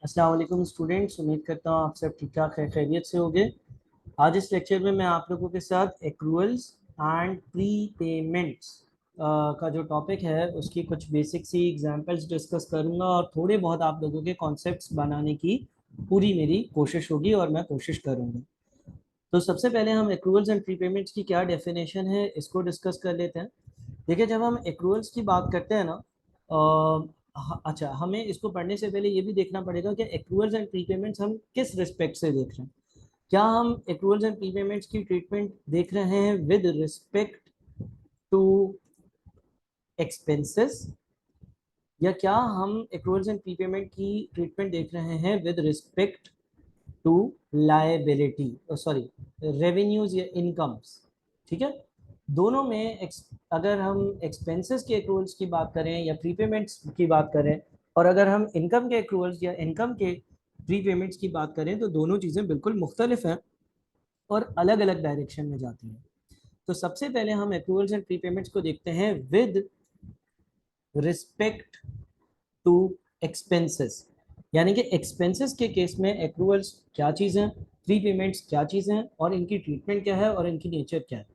अस्सलाम वालेकुम स्टूडेंट्स, उम्मीद करता हूँ आप सब ठीक ठाक है, खैरियत से होंगे। आज इस लेक्चर में मैं आप लोगों के साथ एक्रूअल्स एंड प्री पेमेंट्स का जो टॉपिक है उसकी कुछ बेसिक सी एग्जांपल्स डिस्कस करूंगा और थोड़े बहुत आप लोगों के कॉन्सेप्ट्स बनाने की पूरी मेरी कोशिश होगी और मैं कोशिश करूंगा। तो सबसे पहले हम एक्रूअल्स एंड प्री पेमेंट्स की क्या डेफिनेशन है इसको डिस्कस कर लेते हैं। देखिए, जब हम एक्रूअल्स की बात करते हैं ना, अच्छा, हमें इसको पढ़ने से पहले ये भी देखना पड़ेगा कि एक्रूअल्स एंड प्रीपेमेंट्स हम किस रिस्पेक्ट से देख रहे हैं। क्या हम एक्रूअल्स एंड प्रीपेमेंट्स की ट्रीटमेंट देख रहे हैं विद रिस्पेक्ट टू एक्सपेंसेस, या क्या हम एक्रूअल्स एंड प्रीपेमेंट की ट्रीटमेंट देख रहे हैं with respect to liability, sorry, revenues या इनकम्स। ठीक है, दोनों में अगर हम एक्सपेंसेस के एक्रूअल्स की बात करें या प्रीपेमेंट्स की बात करें, और अगर हम इनकम के एक्रूअल्स या इनकम के प्रीपेमेंट्स की बात करें, तो दोनों चीज़ें बिल्कुल मुख्तलिफ हैं और अलग अलग डायरेक्शन में जाती हैं। तो सबसे पहले हम एक्रूअल्स एंड प्रीपेमेंट्स को देखते हैं विद रिस्पेक्ट टू एक्सपेंसेस। यानी कि एक्सपेंसेस के केस में एक्रूअल्स क्या चीज़ हैं, प्री पेमेंट्स क्या चीज़ हैं, और इनकी ट्रीटमेंट क्या है और इनकी नेचर क्या है।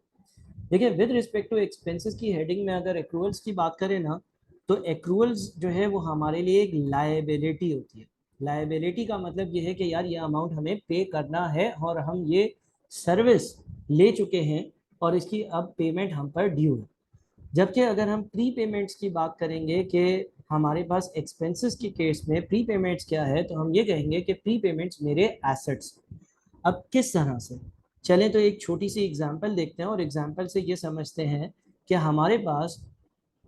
देखिए, विद रिस्पेक्ट टू एक्सपेंसेस की हेडिंग में अगर एक्रूअल्स की बात करें ना, तो एक्रूअल्स जो है वो हमारे लिए एक लायबिलिटी होती है। लायबिलिटी का मतलब ये है कि यार ये अमाउंट हमें पे करना है और हम ये सर्विस ले चुके हैं और इसकी अब पेमेंट हम पर ड्यू है। जबकि अगर हम प्री पेमेंट्स की बात करेंगे कि हमारे पास एक्सपेंसेस के केस में प्री पेमेंट्स क्या है, तो हम ये कहेंगे कि प्री पेमेंट्स मेरे एसेट्स। अब किस तरह से, चलें तो एक छोटी सी एग्जांपल देखते हैं और एग्जांपल से ये समझते हैं कि हमारे पास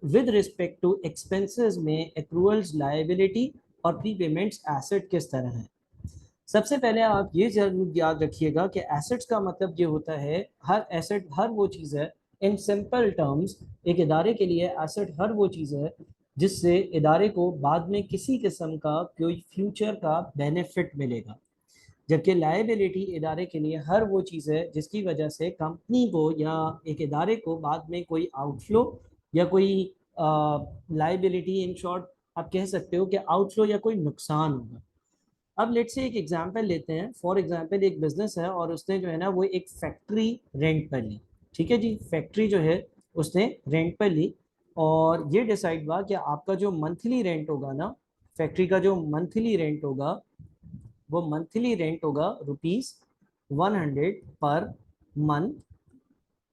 विद रिस्पेक्ट टू एक्सपेंसेस में एक्रूअल्स लायबिलिटी और प्री पेमेंट्स एसेट किस तरह है। सबसे पहले आप ये जरूर याद रखिएगा कि एसेट्स का मतलब ये होता है, हर एसेट हर वो चीज़ है, इन सिंपल टर्म्स एक इदारे के लिए एसेट हर वो चीज़ है जिससे इदारे को बाद में किसी किस्म का कोई फ्यूचर का बेनिफिट मिलेगा। जबकि लायबिलिटी इदारे के लिए हर वो चीज़ है जिसकी वजह से कंपनी को या एक इदारे को बाद में कोई आउटफ्लो या कोई लायबिलिटी, इन शॉर्ट आप कह सकते हो कि आउटफ्लो या कोई नुकसान होगा। अब लेट्स से एक एग्जांपल लेते हैं। फॉर एग्जांपल, एक बिजनेस है और उसने जो है ना वो एक फैक्ट्री रेंट पर ली। ठीक है जी, फैक्ट्री जो है उसने रेंट पर ली और ये डिसाइड हुआ कि आपका जो मंथली रेंट होगा ना, फैक्ट्री का जो मंथली रेंट होगा वो मंथली रेंट होगा ₹100 पर मंथ।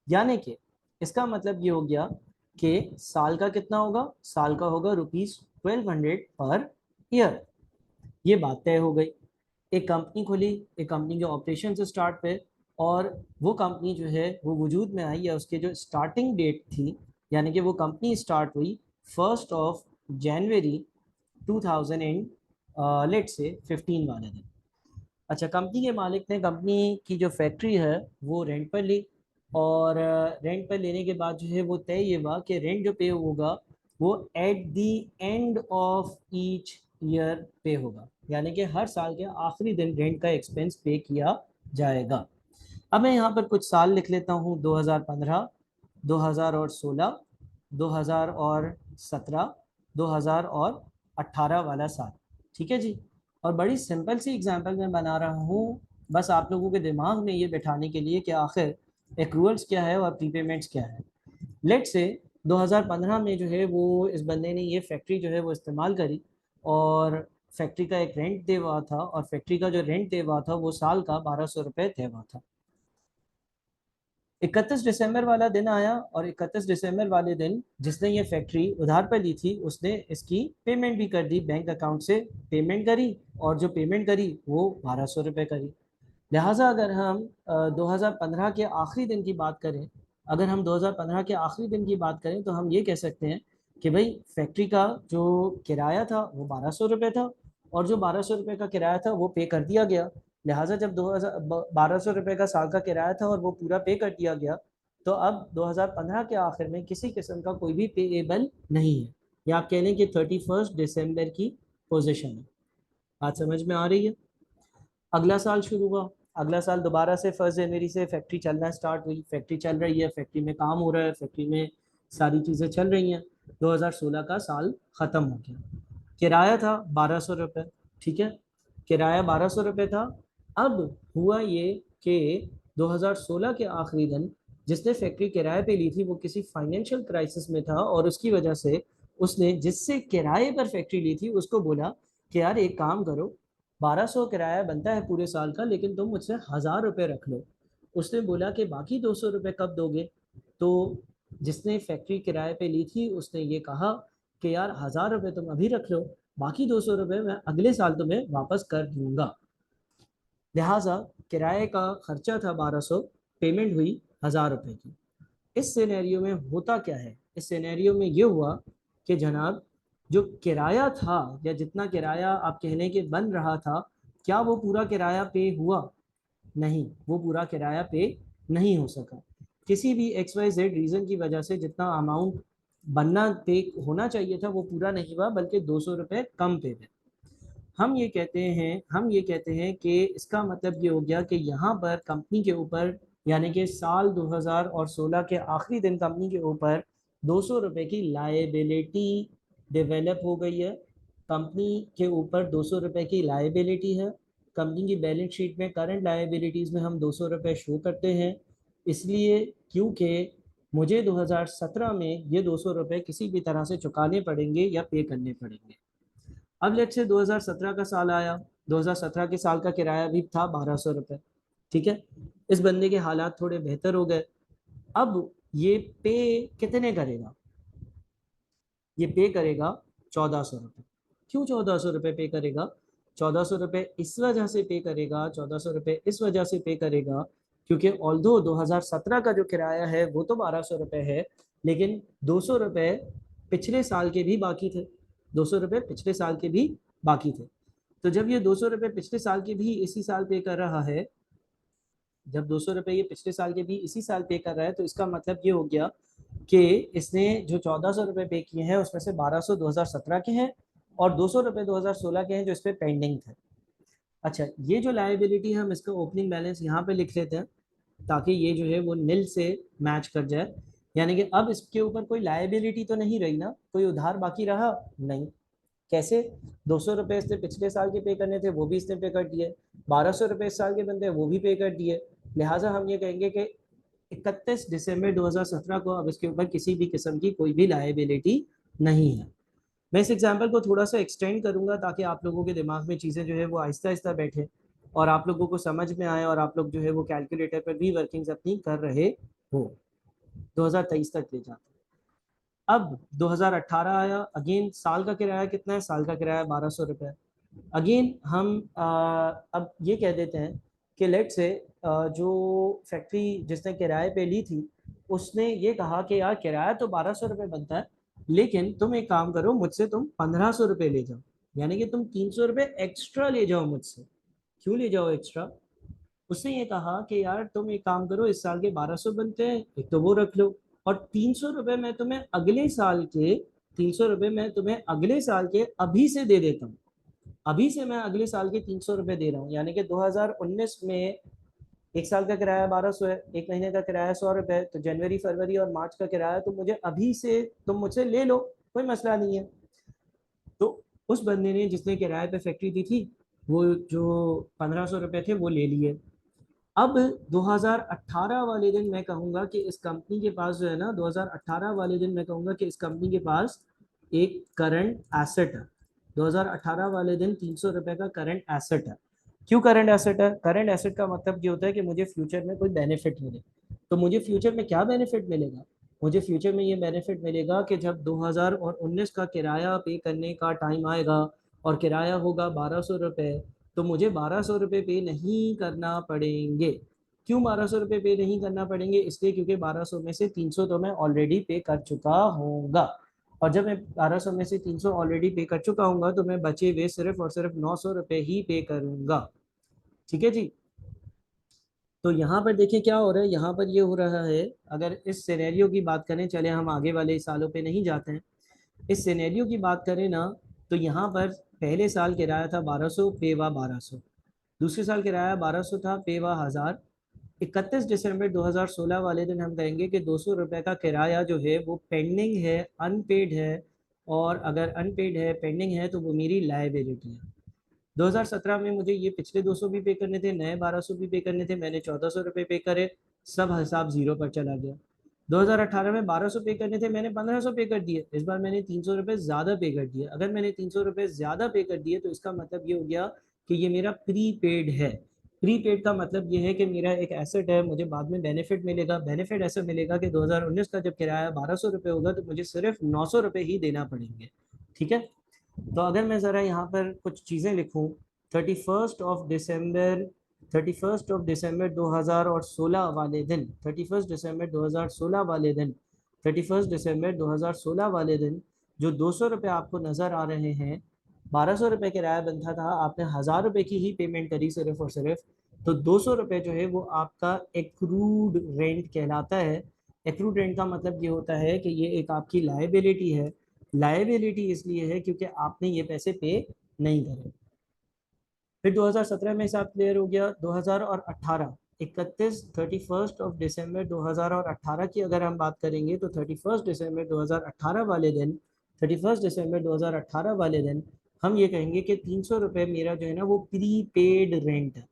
यानी कि इसका मतलब ये हो गया कि साल का कितना होगा, साल का होगा ₹1200 पर ईयर। ये बात तय हो गई। एक कंपनी खुली, एक कंपनी के ऑपरेशन से स्टार्ट पे, और वो कंपनी जो है वो वजूद में आई, या उसके जो स्टार्टिंग डेट थी, यानी कि वो कंपनी स्टार्ट हुई 1 जनवरी 2000 लेट से 15 वाले दिन। अच्छा, कंपनी के मालिक ने कंपनी की जो फैक्ट्री है वो रेंट पर ली, और रेंट पर लेने के बाद जो है वो तय ये हुआ कि रेंट जो पे होगा वो at the end of each year पे होगा, यानी कि हर साल के आखिरी दिन रेंट का एक्सपेंस पे किया जाएगा। अब मैं यहाँ पर कुछ साल लिख लेता हूँ: 2015, 2016, 2017, 2018 वाला साल। ठीक है जी। और बड़ी सिंपल सी एग्जांपल मैं बना रहा हूँ बस आप लोगों के दिमाग में ये बैठाने के लिए कि आखिर एक्रूअल्स क्या है और प्रीपेमेंट्स क्या है। लेट से 2015 में जो है वो इस बंदे ने ये फैक्ट्री जो है वो इस्तेमाल करी, और फैक्ट्री का एक रेंट दे हुआ था, और फैक्ट्री का जो रेंट दे हुआ था वो साल का 1200 रुपये दे हुआ था। 31 दिसंबर वाला दिन आया, और 31 दिसंबर वाले दिन जिसने ये फैक्ट्री उधार पर ली थी उसने इसकी पेमेंट भी कर दी, बैंक अकाउंट से पेमेंट करी, और जो पेमेंट करी वो 1200 रुपये करी। लिहाजा अगर हम 2015 के आखिरी दिन की बात करें, अगर हम 2015 के आखिरी दिन की बात करें तो हम ये कह सकते हैं कि भाई फैक्ट्री का जो किराया था वो 1200 रुपये था, और जो 1200 रुपये का किराया था वो पे कर दिया गया। लिहाजा जब 2000 1200 रुपये का साल का किराया था और वो पूरा पे कर दिया गया, तो अब 2015 के आखिर में किसी किस्म का कोई भी पेएबल नहीं है, या आप कह लें कि 31 दिसंबर की पोजीशन है। बात समझ में आ रही है। अगला साल शुरू हुआ, अगला साल दोबारा से 1 जनवरी से फैक्ट्री चलना स्टार्ट हुई, फैक्ट्री चल रही है, फैक्ट्री में काम हो रहा है, फैक्ट्री में सारी चीज़ें चल रही हैं। 2016 का साल ख़त्म हो गया, किराया था 1200 रुपये, ठीक है, किराया 1200 रुपये था। अब हुआ ये कि 2016 के आखिरी दिन जिसने फैक्ट्री किराए पे ली थी वो किसी फाइनेंशियल क्राइसिस में था, और उसकी वजह से उसने जिससे किराए पर फैक्ट्री ली थी उसको बोला कि यार एक काम करो, 1200 किराया बनता है पूरे साल का, लेकिन तुम मुझसे 1000 रुपये रख लो। उसने बोला कि बाकी 200 रुपये कब दोगे? तो जिसने फैक्ट्री किराए पे ली थी उसने ये कहा कि यार 1000 रुपये तुम अभी रख लो, बाकी 200 रुपये मैं अगले साल तुम्हें वापस कर दूंगा। लिहाजा किराए का खर्चा था 1200, पेमेंट हुई 1000 रुपये की। इस सिनेरियो में होता क्या है, इस सिनेरियो में ये हुआ कि जनाब जो किराया था या जितना किराया आप कहने के बन रहा था, क्या वो पूरा किराया पे हुआ? नहीं, वो पूरा किराया पे नहीं हो सका। किसी भी एक्स वाई जेड रीज़न की वजह से जितना अमाउंट बनना पे होना चाहिए था वो पूरा नहीं हुआ, बल्कि 200 रुपये कम पे थे। हम ये कहते हैं कि इसका मतलब ये हो गया कि यहाँ पर कंपनी के ऊपर, यानी कि साल 2016 के आखिरी दिन कंपनी के ऊपर 200 रुपये की लाइबिलिटी डेवलप हो गई है। कंपनी के ऊपर 200 रुपये की लाइबिलिटी है। कंपनी की बैलेंस शीट में करंट लाइबिलिटीज़ में हम 200 रुपये शो करते हैं, इसलिए क्योंकि मुझे 2017 में ये 200 रुपये किसी भी तरह से चुकाने पड़ेंगे या पे करने पड़ेंगे। अब लेट से 2017 का साल आया, 2017 के साल का किराया भी था 1200 रुपये। ठीक है, इस बंदे के हालात थोड़े बेहतर हो गए। अब ये पे कितने करेगा? ये पे करेगा 1400 रुपये। क्यों 1400 रुपये पे करेगा? 1400 रुपये इस वजह से पे करेगा, 1400 रुपये इस वजह से पे करेगा क्योंकि ऑल्दो 2017 का जो किराया है वो तो 1200 रुपये है, लेकिन 200 रुपये पिछले साल के भी बाकी थे। 200 रुपये पिछले साल के भी बाकी थे। तो जब ये 200 रुपये पिछले साल के भी इसी साल पे कर रहा है, जब 200 रुपये ये पिछले साल के भी इसी साल पे कर रहा है, तो इसका मतलब ये हो गया कि इसने जो 1400 रुपये पे किए हैं उसमें से 1200 2017 के हैं और 200 रुपये 2016 के हैं जो इस पे पेंडिंग थे। अच्छा, ये जो लाइबिलिटी है हम इसका ओपनिंग बैलेंस यहाँ पे लिख लेते हैं ताकि ये जो है वो नील से मैच कर जाए। यानी कि अब इसके ऊपर कोई लाइबिलिटी तो नहीं रही ना, कोई उधार बाकी रहा नहीं। कैसे? 200 रुपये इसने पिछले साल के पे करने थे वो भी इसने पे कर दिए, 1200 रुपये इस साल के बनते हैं वो भी पे कर दिए। लिहाजा हम ये कहेंगे कि 31 दिसंबर 2017 को अब इसके ऊपर किसी भी किस्म की कोई भी लाइबिलिटी नहीं है। मैं इस एग्जाम्पल को थोड़ा सा एक्सटेंड करूंगा ताकि आप लोगों के दिमाग में चीज़ें जो है वो आहिस्ता आहिस्ता बैठे और आप लोगों को समझ में आए और आप लोग जो है वो कैलकुलेटर पर भी वर्किंग्स अपनी कर रहे हो। 2023 तक ले जाते। अब 2018 आया, अगेन साल का किराया कितना है? साल का किराया 1200 रुपये। अगेन हम अब ये कह देते हैं कि लेट से जो फैक्ट्री जिसने किराए पे ली थी उसने ये कहा कि यार किराया तो 1200 रुपये बनता है, लेकिन तुम एक काम करो, मुझसे तुम 1500 रुपये ले जाओ, यानी कि तुम 300 रुपये एक्स्ट्रा ले जाओ मुझसे। क्यों ले जाओ एक्स्ट्रा? उसने ये कहा कि यार तुम एक काम करो, इस साल के 1200 बनते हैं, एक तो वो रख लो, और 300 रुपये मैं तुम्हें अगले साल के 300 रुपये मैं तुम्हें अगले साल के अभी से दे देता हूँ। अभी से मैं अगले साल के 300 रुपये दे रहा हूँ, यानी कि 2019 में एक साल का किराया 1200 है, एक महीने का किराया 100 रुपये, तो जनवरी फरवरी और मार्च का किराया तो मुझे अभी से तुम मुझसे ले लो, कोई मसला नहीं है। तो उस बंदे ने जिसने किराए पे फैक्ट्री दी थी वो जो 1500 रुपये थे वो ले लिए। अब 2018 वाले दिन मैं कहूँगा कि इस कंपनी के पास जो है ना, 2018 वाले दिन मैं कहूँगा कि इस कंपनी के पास एक करंट एसेट है। 2018 वाले दिन 300 रुपये का करंट एसेट है। क्यों करंट एसेट है? करंट एसेट का मतलब ये होता है कि मुझे फ्यूचर में कोई बेनिफिट मिले। तो मुझे फ्यूचर में क्या बेनिफिट मिलेगा? मुझे फ्यूचर में ये बेनिफिट मिलेगा कि जब 2019 का किराया पे करने का टाइम आएगा और किराया होगा 1200 रुपये, तो मुझे 1200 रुपये पे नहीं करना पड़ेंगे। क्यों 1200 रुपये पे नहीं करना पड़ेंगे? इसलिए क्योंकि 1200 में से 300 तो मैं ऑलरेडी पे कर चुका हूँगा, और जब मैं 1200 में से 300 ऑलरेडी पे कर चुका हूँगा तो मैं बचे हुए सिर्फ और सिर्फ 900 रुपये ही पे करूँगा। ठीक है जी। तो यहाँ पर देखिए क्या हो रहा है, यहाँ पर ये हो रहा है, अगर इस सिनेरियो की बात करें, चले हम आगे वाले सालों पे नहीं जाते हैं, इस सिनेरियो की बात करें ना, तो यहाँ पर पहले साल किराया था 1200, पेवा 1200। दूसरे साल किराया 1200 था, पेवा 1000। 31 दिसंबर 2016 वाले दिन हम कहेंगे कि 200 रुपये का किराया जो है वो पेंडिंग है, अनपेड है, और अगर अनपेड है, पेंडिंग है, तो वो मेरी लाइबिलिटी है। 2017 में मुझे ये पिछले 200 भी पे करने थे, नए 1200 भी पे करने थे, मैंने 1400 रुपये पे करे, सब हिसाब जीरो पर चला गया। 2018 में 1200 पे करने थे, मैंने 1500 पे कर दिए, इस बार मैंने 300 रुपये ज्यादा पे कर दिए। अगर मैंने 300 रुपये ज्यादा पे कर दिए तो इसका मतलब ये हो गया कि ये मेरा प्री पेड है। प्री पेड का मतलब ये है कि मेरा एक एसेट है, मुझे बाद में बेनिफिट मिलेगा। बेनिफिट ऐसा मिलेगा कि 2019 का जब किराया 1200 रुपये होगा तो मुझे सिर्फ 900 रुपये ही देना पड़ेंगे। ठीक है, तो अगर मैं ज़रा यहाँ पर कुछ चीज़ें लिखूँ, 31 दिसंबर 2016 वाले दिन, 31 दिसंबर 2016 वाले दिन, 31 दिसंबर 2016 वाले दिन जो 200 रुपये आपको नज़र आ रहे हैं, 1200 रुपये किराया बनता था, आपने 1000 रुपये की ही पेमेंट करी सिर्फ और सिर्फ, तो 200 रुपये जो है वो आपका एक्रूड रेंट कहलाता है। एक्रूड रेंट का मतलब ये होता है कि ये एक आपकी लाइबिलिटी है। लाइबिलिटी इसलिए है क्योंकि आपने ये पैसे पे नहीं करे। फिर 2017 में हिसाब क्लियर हो गया। 2018 31 दिसंबर 2018 की अगर हम बात करेंगे तो 31 दिसंबर 2018 वाले दिन, 31 दिसंबर 2018 वाले दिन हम ये कहेंगे कि 300 रुपये मेरा जो है ना वो प्री पेड रेंट है।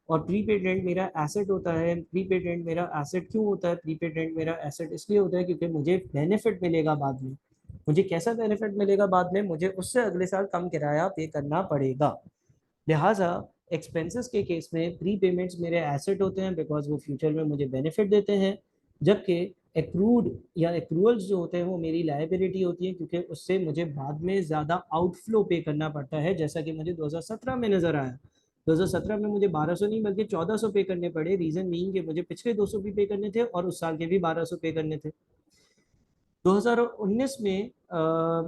और प्रीपेड रेंट मेरा एसेट होता है। प्रीपेड रेंट मेरा एसेट क्यों होता है? प्रीपेड रेंट मेरा एसेट इसलिए होता है क्योंकि मुझे बेनिफिट मिलेगा बाद में। मुझे कैसा बेनिफिट मिलेगा बाद में? मुझे उससे अगले साल कम किराया पे करना पड़ेगा। लिहाजा एक्सपेंसेस के केस में प्री पेमेंट्स मेरे एसेट होते हैं बिकॉज वो फ्यूचर में मुझे बेनिफिट देते हैं, जबकि एक्रूड या एक्रूअल्स जो होते हैं वो मेरी लाइबिलिटी होती है क्योंकि उससे मुझे बाद में ज़्यादा आउटफ्लो पे करना पड़ता है, जैसा कि मुझे 2017 में नज़र आया। 2017 में मुझे 1200 नहीं बल्कि 1400 पे करने पड़े। रीज़न बीइंग कि मुझे पिछले 200 भी पे करने थे और उस साल के भी 1200 पे करने थे। 2019 में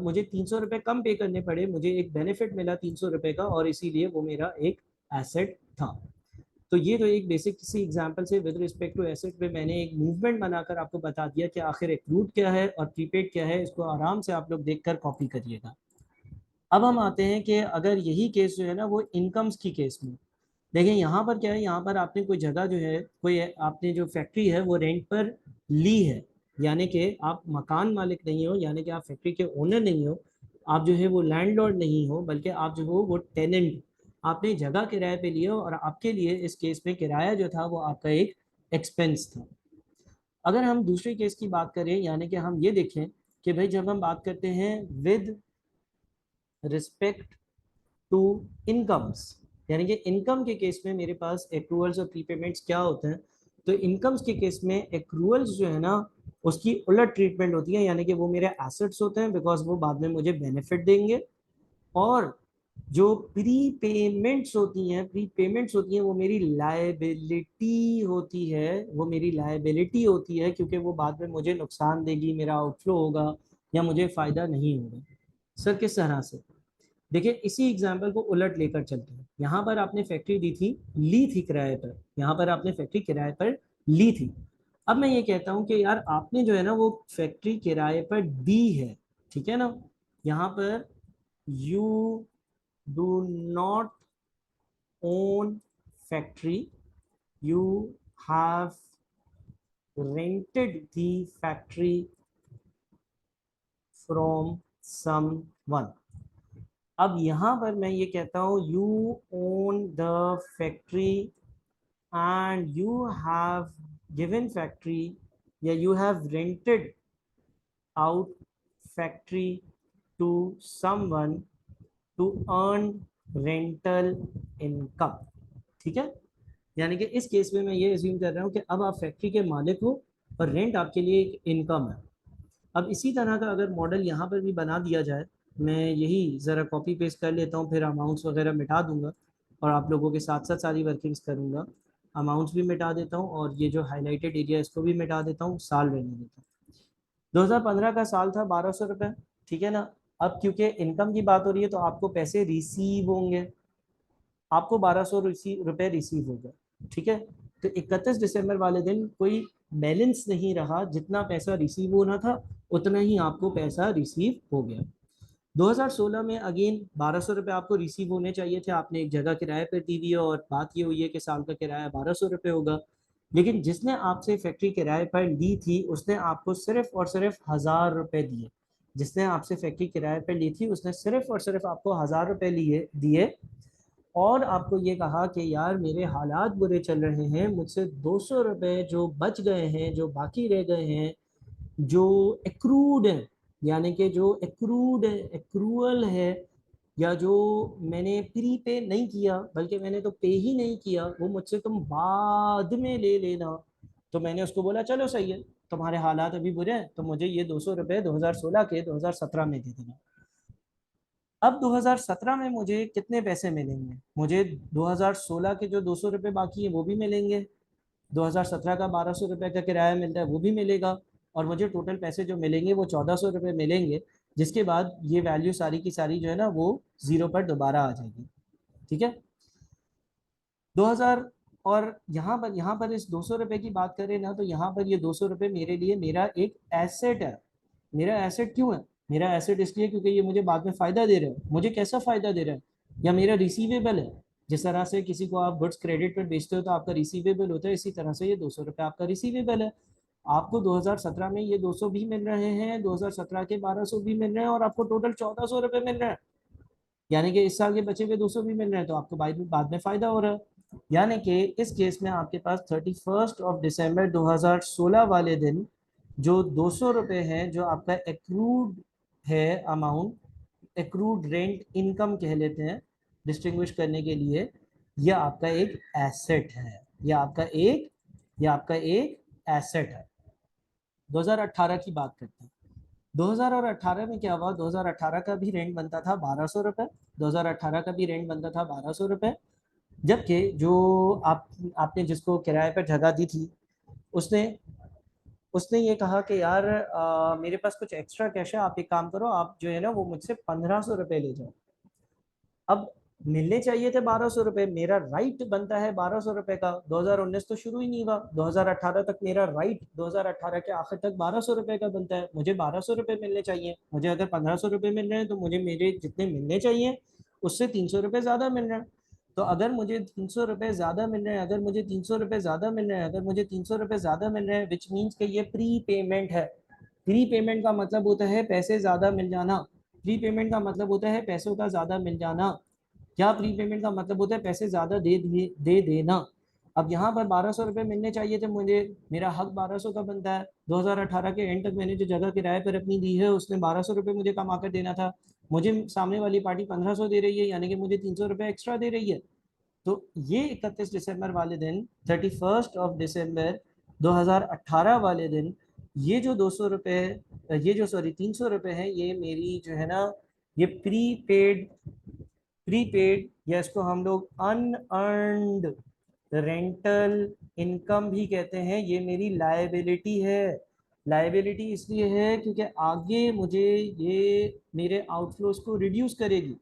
मुझे 300 रुपये कम पे करने पड़े, मुझे एक बेनिफिट मिला 300 रुपये का और इसीलिए वो मेरा एक एसेट था। तो ये तो एक बेसिक सी एग्जांपल से विद रिस्पेक्ट टू एसेट पे मैंने एक मूवमेंट बनाकर आपको बता दिया कि आखिर एक्रूड क्या है और प्रीपेड क्या है। इसको आराम से आप लोग देखकर कॉपी करिएगा। अब हम आते हैं कि अगर यही केस जो है ना वो इनकम्स की केस में, देखिए यहाँ पर क्या है, यहाँ पर आपने कोई जगह जो है, कोई आपने जो फैक्ट्री है वो रेंट पर ली है, यानी कि आप मकान मालिक नहीं हो, यानी कि आप फैक्ट्री के ओनर नहीं हो, आप जो है वो लैंडलॉर्ड नहीं हो, बल्कि आप जो हो वो टेनेंट। आपने जगह किराए पे लिया और आपके लिए इस केस में किराया जो था वो आपका एक एक्सपेंस था। अगर हम दूसरे केस की बात करें, यानी कि हम ये देखें कि भाई जब हम बात करते हैं विद रिस्पेक्ट टू इनकम्स, यानी कि इनकम के केस में मेरे पास एक्रूअल्स और प्रीपेमेंट्स क्या होते हैं, तो इनकम्स के केस में एक्रूअल्स जो है ना उसकी उलट ट्रीटमेंट होती है, यानी कि वो मेरे एसेट्स होते हैं बिकॉज वो बाद में मुझे बेनिफिट देंगे। और जो प्री पेमेंट्स होती हैं, प्री पेमेंट्स होती हैं वो मेरी लायबिलिटी होती है, वो मेरी लायबिलिटी होती है क्योंकि वो बाद में मुझे नुकसान देगी, मेरा आउटफ्लो होगा या मुझे फ़ायदा नहीं होगा। सर किस तरह से? देखिए इसी एग्जाम्पल को उलट लेकर चलते हैं। यहाँ पर आपने फैक्ट्री दी थी, ली थी किराए पर, यहाँ पर आपने फैक्ट्री किराए पर ली थी। अब मैं ये कहता हूँ कि यार आपने जो है ना वो फैक्ट्री किराए पर दी है, ठीक है ना। यहाँ पर you do not own factory, you have rented the factory from someone। अब यहाँ पर मैं ये कहता हूँ you own the factory and you have given factory या you have rented out factory to someone to earn rental income. ठीक है, यानी कि इस केस में मैं ये अज्यूम कर रहा हूँ कि अब आप फैक्ट्री के मालिक हो और रेंट आपके लिए एक इनकम है। अब इसी तरह का अगर मॉडल यहाँ पर भी बना दिया जाए, मैं यही ज़रा कॉपी पेस्ट कर लेता हूँ, फिर अमाउंट्स वगैरह मिटा दूंगा और आप लोगों के साथ साथ सारी वर्किंग्स करूँगा। अमाउंट्स भी मिटा देता हूँ और ये जो हाईलाइटेड एरिया इसको भी मिटा देता हूँ, साल रहने देता हूँ। 2015 का साल था, 1200 रुपये, ठीक है ना। अब क्योंकि इनकम की बात हो रही है तो आपको पैसे रिसीव होंगे, आपको 1200 रुपये रिसीव होगा, ठीक है। तो 31 दिसंबर वाले दिन कोई बैलेंस नहीं रहा, जितना पैसा रिसीव होना था उतना ही आपको पैसा रिसीव हो गया। 2016 में अगेन 1200 रुपये आपको रिसीव होने चाहिए थे, आपने एक जगह किराए पर दी हुई है और बात ये हुई है कि साल का किराया 1200 रुपये होगा। लेकिन जिसने आपसे फैक्ट्री किराए पर ली थी उसने आपको सिर्फ और सिर्फ 1000 रुपये दिए। जिसने आपसे फैक्ट्री किराए पर ली थी उसने सिर्फ और सिर्फ आपको 1000 रुपये लिए दिए। और आपको ये कहा कि यार मेरे हालात बुरे चल रहे हैं, मुझसे 200 रुपये जो बच गए हैं, जो बाकी रह गए हैं, जो एक्रूड है, यानी कि जो एक्रूड है, एक्रूअल है, या जो मैंने प्री पे नहीं किया, बल्कि मैंने तो पे ही नहीं किया, वो मुझसे तुम बाद में ले लेना। तो मैंने उसको बोला चलो सही है, तुम्हारे हालात अभी बुरे हैं तो मुझे ये 200 रुपये 2016 के 2017 में दे देना। अब 2017 में मुझे कितने पैसे मिलेंगे? मुझे 2016 के जो 200 रुपये बाकी है वो भी मिलेंगे, 2017 का 1200 रुपये का किराया मिलता है वो भी मिलेगा, और मुझे टोटल पैसे जो मिलेंगे वो 1400 रुपये मिलेंगे, जिसके बाद ये वैल्यू सारी की सारी जो है ना वो जीरो पर दोबारा आ जाएगी। ठीक है, 2000, और यहाँ पर इस 200 रुपये की बात करें ना, तो यहाँ पर ये 200 रुपये मेरे लिए मेरा एक एसेट है। मेरा एसेट क्यों है? मेरा एसेट इसलिए क्योंकि ये मुझे बाद में फायदा दे रहा है। मुझे कैसा फायदा दे रहा है? या मेरा रिसीवेबल है। जिस तरह से किसी को आप गुड्स क्रेडिट पर बेचते हो तो आपका रिसीवेबल होता है, इसी तरह से ये 200 रुपये आपका रिसीवेबल है। आपको 2017 में ये 200 भी मिल रहे हैं, 2017 के 1200 भी मिल रहे हैं, और आपको टोटल 1400 रुपये मिल रहे हैं, यानी कि इस साल के बचे हुए 200 भी मिल रहे हैं, तो आपको बाद में फायदा हो रहा है। यानी कि इस केस में आपके पास 31 दिसंबर 2016 वाले दिन जो 200 रुपये हैं, जो आपका एक्रूड है अमाउंट, एक्रूड रेंट इनकम कह लेते हैं डिस्टिंग्विश करने के लिए, यह आपका एक एसेट है, यह आपका एक एसेट है। 2018 की बात करते हैं। 2018 में क्या हुआ? 2018 का भी रेंट बनता था 1200 रुपये, 2018 का भी रेंट बनता था 1200 रुपये, जबकि जो आपने जिसको किराए पर जगह दी थी, उसने उसने ये कहा कि यार मेरे पास कुछ एक्स्ट्रा कैश है, आप एक काम करो, आप जो है ना वो मुझसे 1500 रुपये ले जाओ। अब मिलने चाहिए थे 1200 रुपये, मेरा राइट बनता है 1200 रुपये का। 2019 तो शुरू ही नहीं हुआ, 2018 तक मेरा राइट, 2018 के आखिर तक 1200 रुपये का बनता है। मुझे 1200 रुपये मिलने चाहिए। मुझे अगर 1500 रुपये मिल रहे हैं तो मुझे मेरे जितने मिलने चाहिए उससे 300 रुपये ज़्यादा मिल रहे हैं। तो अगर मुझे 300 रुपये ज़्यादा मिल रहे हैं, अगर मुझे 300 रुपये ज़्यादा मिल रहे हैं, अगर मुझे 300 रुपये ज़्यादा मिल रहे हैं, विच मीन्स कि ये प्री पेमेंट है। प्री पेमेंट का मतलब होता है पैसे ज़्यादा मिल जाना। प्री पेमेंट का मतलब होता है पैसों का ज़्यादा मिल जाना। क्या प्री पेमेंट का मतलब होता है पैसे ज़्यादा दे देना। अब यहाँ पर 1200 रुपये मिलने चाहिए थे मुझे, मेरा हक 1200 का बनता है। 2018 के एंड तक मैंने जो जगह किराए पर अपनी दी है उसने 1200 रुपये मुझे कमा कर देना था। मुझे सामने वाली पार्टी 1500 दे रही है, यानी कि मुझे 300 रुपये एक्स्ट्रा दे रही है। तो ये 31 दिसंबर वाले दिन, 31 दिसंबर 2018 वाले दिन, ये जो 200 रुपये, ये जो सॉरी 300 रुपये है, ये मेरी जो है ना, ये प्रीपेड या इसको हम लोग अनअर्नड रेंटल इनकम भी कहते हैं, ये मेरी लायबिलिटी है। लायबिलिटी इसलिए है क्योंकि आगे मुझे ये मेरे आउटफ्लोज को रिड्यूस करेगी।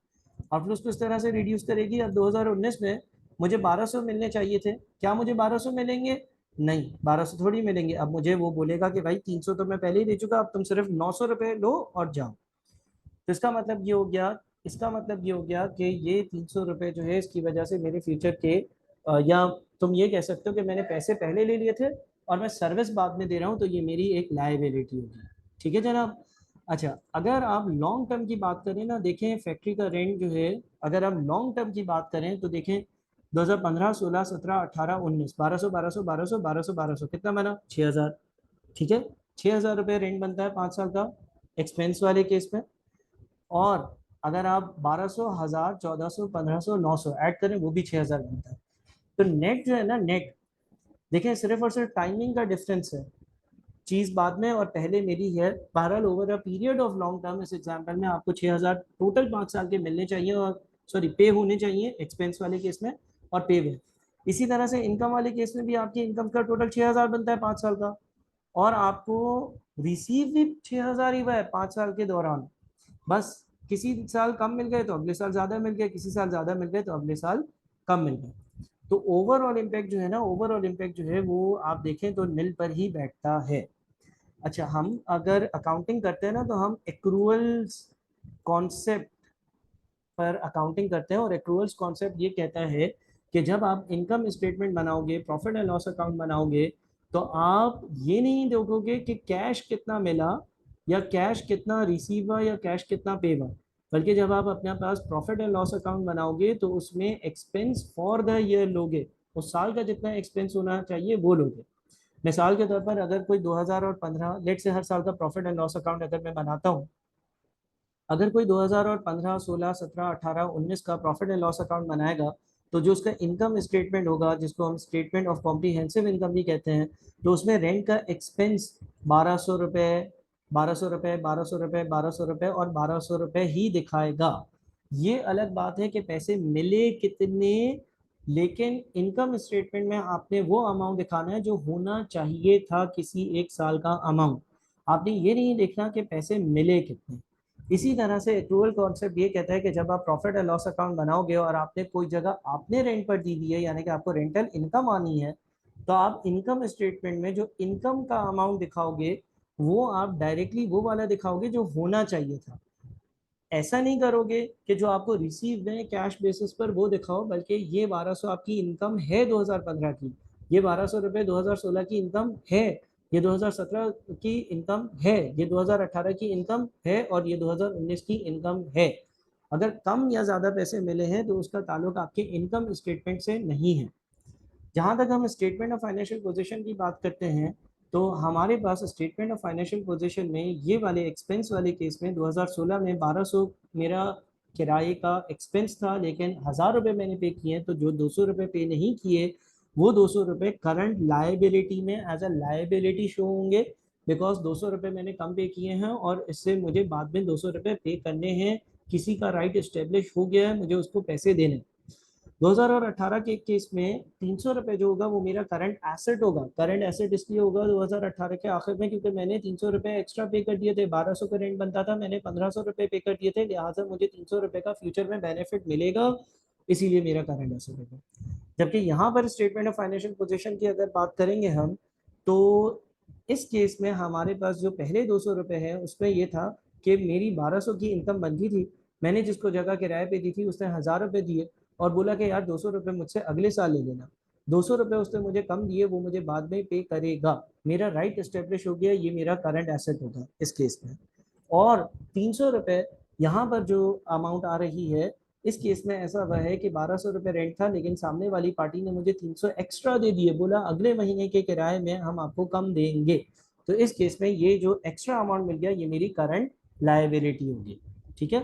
आउटफ्लोज को इस तरह से रिड्यूस करेगी। अब 2019 में मुझे 1200 मिलने चाहिए थे, क्या मुझे 1200 मिलेंगे? नहीं, 1200 थोड़ी मिलेंगे। अब मुझे वो बोलेगा कि भाई 300 तो मैं पहले ही दे चुका, अब तुम सिर्फ 900 रुपये लो और जाओ। तो इसका मतलब ये हो गया कि ये 300 रुपये जो है इसकी वजह से मेरे फ्यूचर के या तुम ये कह सकते हो कि मैंने पैसे पहले ले लिए थे और मैं सर्विस बाद में दे रहा हूँ, तो ये मेरी एक लायबिलिटी होगी। ठीक है जनाब। अच्छा, अगर आप लॉन्ग टर्म की बात करें ना, देखें फैक्ट्री का रेंट जो है, अगर आप लॉन्ग टर्म की बात करें तो देखें 2015, 16, 17, 18, 19, 1200, 1200, 1200, 1200, 1200, कितना बना? 6000। ठीक है, 6000 रुपये रेंट बनता है 5 साल का एक्सपेंस वाले केस में। और अगर आप 1200, 1000, 1400, 1500, 900 ऐड करें वो भी 6000 बनता है। तो नेट जो है ना, नेट देखें, सिर्फ और सिर्फ टाइमिंग का डिफरेंस है, चीज बाद में और पहले मेरी है। बहरहाल over a period of long term इस एग्जाम्पल में आपको 6000 टोटल 5 साल के मिलने चाहिए, और सॉरी पे होने चाहिए एक्सपेंस वाले केस में, और पे हुए। इसी तरह से इनकम वाले केस में भी आपकी इनकम का टोटल 6000 बनता है 5 साल का, और आपको रिसीव भी 6000 ही हुआ है 5 साल के दौरान। बस किसी साल कम मिल गए तो अगले साल ज्यादा मिल गए, किसी साल ज्यादा मिल गए तो अगले साल कम मिल गए। तो ओवरऑल इम्पैक्ट जो है ना, ओवरऑल इम्पैक्ट जो है वो आप देखें तो नील पर ही बैठता है। अच्छा, हम अगर अकाउंटिंग करते हैं ना तो हम एक्रूअल्स कॉन्सेप्ट पर अकाउंटिंग करते हैं, और एक्रूअल्स कॉन्सेप्ट ये कहता है कि जब आप इनकम स्टेटमेंट बनाओगे, प्रॉफिट एंड लॉस अकाउंट बनाओगे, तो आप ये नहीं देखोगे कि कैश कितना मिला या कैश कितना रिसीव हुआ या कैश कितना पे हुआ। बल्कि जब आप अपने पास प्रॉफिट एंड लॉस अकाउंट बनाओगे तो उसमें एक्सपेंस फॉर द ईयर लोगे, उस साल का जितना एक्सपेंस होना चाहिए वो लोगे। मिसाल के तौर पर अगर कोई 2015 लेट से हर साल का प्रॉफिट एंड लॉस अकाउंट अगर मैं बनाता हूँ, अगर कोई 2015, 16, 17, 18, 19 का प्रॉफिट एंड लॉस अकाउंट बनाएगा, तो जो उसका इनकम स्टेटमेंट होगा, जिसको हम स्टेटमेंट ऑफ कॉम्प्रिहेंसिव इनकम भी कहते हैं, तो उसमें रेंट का एक्सपेंस 1200 रुपये, 1200 रुपये, 1200 रुपये, 1200 रुपये और 1200 रुपये ही दिखाएगा। ये अलग बात है कि पैसे मिले कितने, लेकिन इनकम स्टेटमेंट में आपने वो अमाउंट दिखाना है जो होना चाहिए था किसी एक साल का अमाउंट। आपने ये नहीं देखना कि पैसे मिले कितने। इसी तरह से एक्रूवल कॉन्सेप्ट ये कहता है कि जब आप प्रॉफिट एंड लॉस अकाउंट बनाओगे और आपने कोई जगह आपने रेंट पर दी है, यानी कि आपको रेंटल इनकम आनी है, तो आप इनकम स्टेटमेंट में जो इनकम का अमाउंट दिखाओगे वो आप डायरेक्टली वो वाला दिखाओगे जो होना चाहिए था। ऐसा नहीं करोगे कि जो आपको रिसीव है कैश बेसिस पर वो दिखाओ, बल्कि ये 1200 आपकी इनकम है 2015 की, ये 1200 रुपये 2016 की इनकम है, ये 2017 की इनकम है, ये 2018 की इनकम है और ये 2019 की इनकम है। अगर कम या ज़्यादा पैसे मिले हैं तो उसका ताल्लुक आपके इनकम स्टेटमेंट से नहीं है। जहाँ तक हम स्टेटमेंट ऑफ फाइनेंशियल पोजीशन की बात करते हैं, तो हमारे पास स्टेटमेंट ऑफ फाइनेंशियल पोजीशन में ये वाले एक्सपेंस वाले केस में 2016 में 1200 मेरा किराए का एक्सपेंस था, लेकिन 1000 रुपये मैंने पे किए हैं, तो जो 200 रुपये पे नहीं किए वो 200 रुपये करंट लाइबिलिटी में एज अ लाइबिलिटी शो होंगे, बिकॉज 200 रुपये मैंने कम पे किए हैं और इससे मुझे बाद में 200 रुपये पे करने हैं। किसी का राइट इस्टेब्लिश हो गया है, मुझे उसको पैसे देने। 2018 के केस में 300 रुपये जो होगा वो मेरा करंट एसेट होगा। करंट एसेट इसलिए होगा 2018 के आखिर में क्योंकि मैंने 300 रुपये एक्स्ट्रा पे कर दिए थे, 1200 का रेंट बनता था, मैंने 1500 रुपये पे कर दिए थे, लिहाजा मुझे 300 रुपये का फ्यूचर में बेनिफिट मिलेगा, इसीलिए मेरा करंट एसेट होगा। जबकि यहाँ पर स्टेटमेंट ऑफ फाइनेंशियल पोजीशन की अगर बात करेंगे हम, तो इस केस में हमारे पास जो पहले 200 रुपये है उसमें ये था कि मेरी 1200 की इनकम बनती थी, मैंने जिसको जगह किराए पे दी थी उसने 1000 रुपये दिए और बोला कि यार 200 रुपये मुझसे अगले साल ले लेना। 200 रुपये उसने मुझे कम दिए, वो मुझे बाद में पे करेगा, मेरा राइट एस्टेब्लिश हो गया, ये मेरा करंट एसेट होगा इस केस में। और 300 रुपये यहाँ पर जो अमाउंट आ रही है, इस केस में ऐसा हुआ है कि 1200 रुपये रेंट था, लेकिन सामने वाली पार्टी ने मुझे 300 एक्स्ट्रा दे दिए, बोला अगले महीने के किराए में हम आपको कम देंगे। तो इस केस में ये जो एक्स्ट्रा अमाउंट मिल गया ये मेरी करंट लायबिलिटी होगी। ठीक है,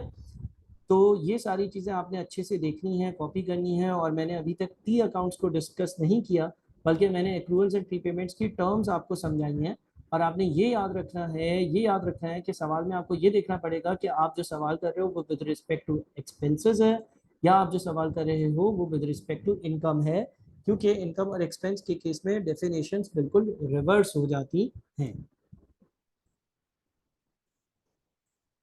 तो ये सारी चीज़ें आपने अच्छे से देखनी है, कॉपी करनी है। और मैंने अभी तक टी अकाउंट्स को डिस्कस नहीं किया, बल्कि मैंने एक्रूवल्स एंड प्रीपेमेंट्स की टर्म्स आपको समझाई हैं। और आपने ये याद रखना है कि सवाल में आपको ये देखना पड़ेगा कि आप जो सवाल कर रहे हो वो विद रिस्पेक्ट टू एक्सपेंसेस है, या आप जो सवाल कर रहे हो वो विद रिस्पेक्ट टू इनकम है, क्योंकि इनकम और एक्सपेंस के केस में डेफिनेशंस बिल्कुल रिवर्स हो जाती हैं।